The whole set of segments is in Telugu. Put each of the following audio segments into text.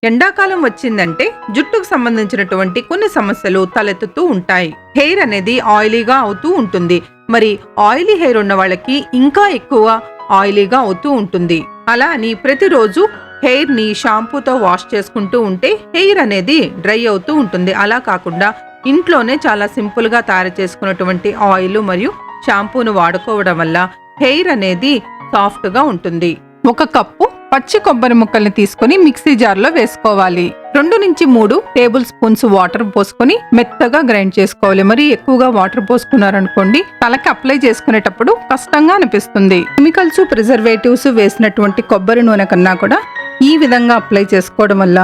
ఎండాకాలం వచ్చిందంటే జుట్టుకు సంబంధించినటువంటి కొన్ని సమస్యలు తలెత్తుతూ ఉంటాయి. హెయిర్ అనేది ఆయిలీగా అవుతూ ఉంటుంది. మరి ఆయిలీ హెయిర్ ఉన్న వాళ్ళకి ఇంకా ఎక్కువ ఆయిలీగా అవుతూ ఉంటుంది. అలా అని ప్రతిరోజు హెయిర్ ని షాంపూతో వాష్ చేసుకుంటూ ఉంటే హెయిర్ అనేది డ్రై అవుతూ ఉంటుంది. అలా కాకుండా ఇంట్లోనే చాలా సింపుల్ గా తయారు చేసుకున్నటువంటి ఆయిల్ మరియు షాంపూను వాడుకోవడం వల్ల హెయిర్ అనేది సాఫ్ట్ గా ఉంటుంది. 1 కప్పు పచ్చి కొబ్బరి ముక్కల్ని తీసుకుని మిక్సీ జార్లో వేసుకోవాలి. 2 నుంచి 3 టేబుల్ స్పూన్స్ వాటర్ పోసుకొని మెత్తగా గ్రైండ్ చేసుకోవాలి. మరి ఎక్కువగా వాటర్ పోసుకున్నారనుకోండి తలకి అప్లై చేసుకునేటప్పుడు కష్టంగా అనిపిస్తుంది. కెమికల్స్, ప్రిజర్వేటివ్స్ వేసినటువంటి కొబ్బరి నూనె కన్నా కూడా ఈ విధంగా అప్లై చేసుకోవడం వల్ల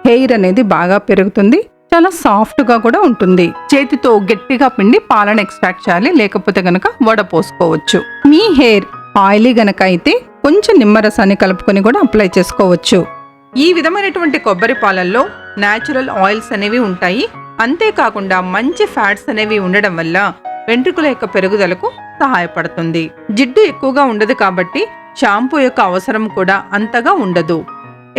హెయిర్ అనేది బాగా పెరుగుతుంది. చాలా సాఫ్ట్ గా కూడా ఉంటుంది. చేతితో గట్టిగా పిండి పాలను ఎక్స్ట్రాక్ట్ చేయాలి, లేకపోతే గనక వడపోసుకోవచ్చు. మీ హెయిర్ ఆయిలీ గనక అయితే కొంచెం నిమ్మరసాన్ని కలుపుకొని కూడా అప్లై చేసుకోవచ్చు. ఈ విధమైనటువంటి కొబ్బరి పాలల్లో న్యాచురల్ ఆయిల్స్ అనేవి ఉంటాయి. అంతేకాకుండా మంచి ఫ్యాట్స్ అనేవి ఉండడం వల్ల వెంట్రుకల యొక్క పెరుగుదలకు సహాయపడుతుంది. జిడ్డు ఎక్కువగా ఉండదు కాబట్టి షాంపూ యొక్క అవసరం కూడా అంతగా ఉండదు.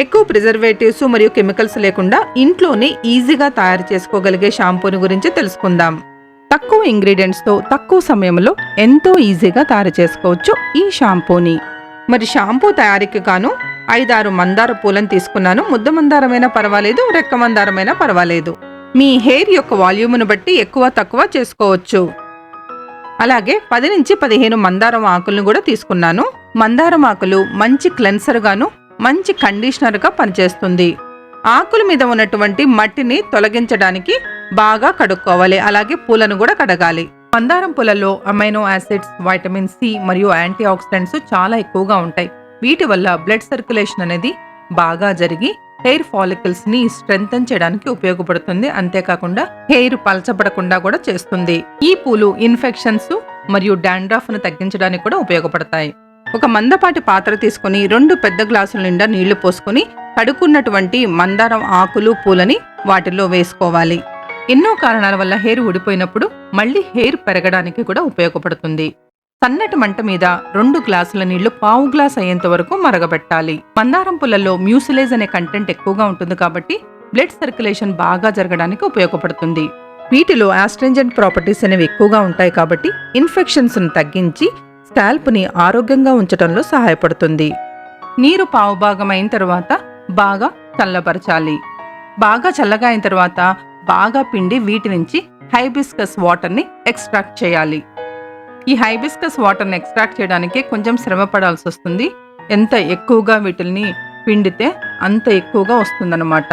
ఎక్కువ ప్రిజర్వేటివ్స్ మరియు కెమికల్స్ లేకుండా ఇంట్లోనే ఈజీగా తయారు చేసుకోగలిగే షాంపూని గురించి తెలుసుకుందాం. తక్కువ ఇంగ్రీడియంట్స్ తో తక్కువ సమయంలో ఎంతో ఈజీగా తయారు చేసుకోవచ్చు ఈ షాంపూని. మరి షాంపూ తయారీకి గాను 5-6 మందార పూలను తీసుకున్నాను. ముద్ద మందారమైనా పర్వాలేదు, రెక్క మందారమైనా పర్వాలేదు. మీ హెయిర్ యొక్క వాల్యూమ్ను బట్టి ఎక్కువ తక్కువ చేసుకోవచ్చు. అలాగే 10 నుంచి 15 మందారం ఆకులను కూడా తీసుకున్నాను. మందారం ఆకులు మంచి క్లెన్సర్ గాను మంచి కండిషనర్ గా పనిచేస్తుంది. ఆకుల మీద ఉన్నటువంటి మట్టిని తొలగించడానికి బాగా కడుక్కోవాలి. అలాగే పూలను కూడా కడగాలి. మందారం పూలలో అమైనో యాసిడ్స్, వైటమిన్ సి మరియు యాంటీ ఆక్సిడెంట్స్ చాలా ఎక్కువగా ఉంటాయి. వీటి వల్ల బ్లడ్ సర్క్యులేషన్ అనేది బాగా జరిగి హెయిర్ ఫాలికల్స్ ని స్ట్రెంథెన్ చేయడానికి ఉపయోగపడుతుంది. అంతేకాకుండా హెయిర్ పలచబడకుండా కూడా చేస్తుంది. ఈ పూలు ఇన్ఫెక్షన్స్ మరియు డాండ్రఫ్ ను తగ్గించడానికి కూడా ఉపయోగపడతాయి. ఒక మందపాటి పాత్ర తీసుకుని 2 పెద్ద గ్లాసుల నిండా నీళ్లు పోసుకుని కడుక్కున్నటువంటి మందారం ఆకులు, పూలని వాటిల్లో వేసుకోవాలి. ఎన్నో కారణాల వల్ల హెయిర్ ఊడిపోయినప్పుడు మళ్ళీ హెయిర్ పెరగడానికి కూడా ఉపయోగపడుతుంది. సన్నటి మంట మీద 2 గ్లాసుల నీళ్లు 1/4 గ్లాస్ అయ్యేంత వరకు మరగబెట్టాలి. మందారం పుల్లల్లో మ్యూసిలేజ్ అనే కంటెంట్ ఎక్కువగా ఉంటుంది కాబట్టి బ్లడ్ సర్క్యులేషన్ బాగా జరగడానికి ఉపయోగపడుతుంది. వీటిలో ఆస్ట్రింజెంట్ ప్రాపర్టీస్ అనేవి ఎక్కువగా ఉంటాయి కాబట్టి ఇన్ఫెక్షన్స్ ను తగ్గించి స్కాల్ప్ ని ఆరోగ్యంగా ఉంచడంలో సహాయపడుతుంది. నీరు 1/2 భాగం అయిన తర్వాత బాగా చల్లబరచాలి. బాగా చల్లగా అయిన తర్వాత బాగా పిండి వీటి నుంచి హైబిస్కస్ వాటర్ ని ఎక్స్ట్రాక్ట్ చేయాలి. ఈ హైబిస్కస్ వాటర్ ని ఎక్స్ట్రాక్ట్ చేయడానికి కొంచెం శ్రమ పడాల్సి వస్తుంది. ఎంత ఎక్కువగా వీటిని పిండితే అంత ఎక్కువగా వస్తుందన్నమాట.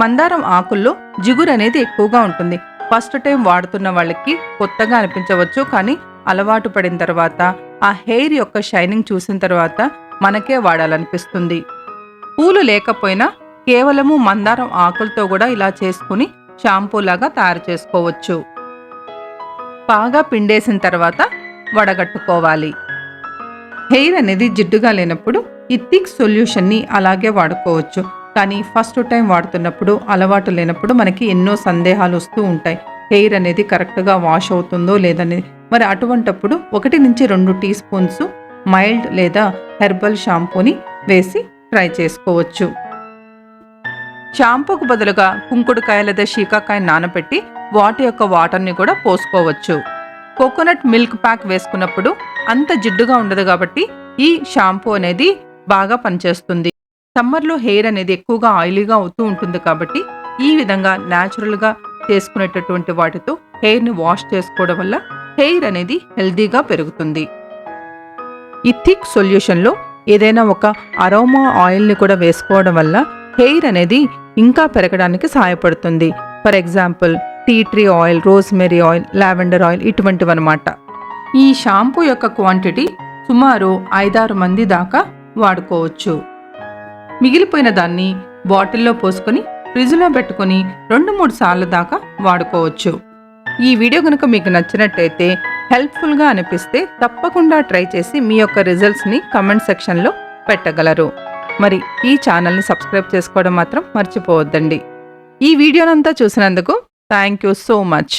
మందారం ఆకుల్లో జిగురు అనేది ఎక్కువగా ఉంటుంది. ఫస్ట్ టైం వాడుతున్న వాళ్ళకి కొత్తగా అనిపించవచ్చు, కానీ అలవాటు పడిన తర్వాత ఆ హెయిర్ యొక్క షైనింగ్ చూసిన తర్వాత మనకే వాడాలనిపిస్తుంది. పూలు లేకపోయినా కేవలము మందారం ఆకులతో కూడా ఇలా చేసుకుని షాంపూ లాగా తయారు చేసుకోవచ్చు. బాగా పిండేసిన తర్వాత వడగట్టుకోవాలి. హెయిర్ అనేది జిడ్డుగా లేనప్పుడు ఈ థిక్ సొల్యూషన్ ని అలాగే వాడుకోవచ్చు. కానీ ఫస్ట్ టైం వాడుతున్నప్పుడు, అలవాటు లేనప్పుడు మనకి ఎన్నో సందేహాలు వస్తూ ఉంటాయి. హెయిర్ అనేది కరెక్ట్గా వాష్ అవుతుందో లేదని. మరి అటువంటప్పుడు 1 నుంచి 2 టీ స్పూన్స్ మైల్డ్ లేదా హెర్బల్ షాంపూని వేసి ట్రై చేసుకోవచ్చు. షాంపూకు బదులుగా కుంకుడుకాయ లేదా శీకాకాయ నానబెట్టి వాటి యొక్క వాటర్ని కూడా పోసుకోవచ్చు. కోకోనట్ మిల్క్ ప్యాక్ వేసుకున్నప్పుడు అంత జిడ్డుగా ఉండదు కాబట్టి ఈ షాంపూ అనేది బాగా పనిచేస్తుంది. సమ్మర్లో హెయిర్ అనేది ఎక్కువగా ఆయిలీగా అవుతూ ఉంటుంది కాబట్టి ఈ విధంగా న్యాచురల్గా చేసుకునేటటువంటి వాటితో హెయిర్ని వాష్ చేసుకోవడం వల్ల హెయిర్ అనేది హెల్దీగా పెరుగుతుంది. ఈ థిక్ సొల్యూషన్లో ఏదైనా ఒక అరోమా ఆయిల్ని కూడా వేసుకోవడం వల్ల హెయిర్ అనేది ఇంకా పెరగడానికి సహాయపడుతుంది. For example tea tree oil, rosemary oil, lavender oil ఇటువంటివన్నమాట. ఈ షాంపూ యొక్క క్వాంటిటీ సుమారు 5-6 మంది దాకా వాడుకోవచ్చు. మిగిలిపోయిన దాన్ని బాటిల్లో పోసుకొని ఫ్రిడ్జ్లో పెట్టుకుని 2-3 సార్లు దాకా వాడుకోవచ్చు. ఈ వీడియో కనుక మీకు నచ్చినట్టయితే, హెల్ప్ఫుల్గా అనిపిస్తే తప్పకుండా ట్రై చేసి మీ యొక్క రిజల్ట్స్ని కమెంట్ సెక్షన్లో పెట్టగలరు. మరి ఈ ఛానల్ని సబ్స్క్రైబ్ చేసుకోవడం మాత్రం మర్చిపోవద్దండి. ఈ వీడియోనంతా చూసినందుకు థ్యాంక్ యూ సో మచ్.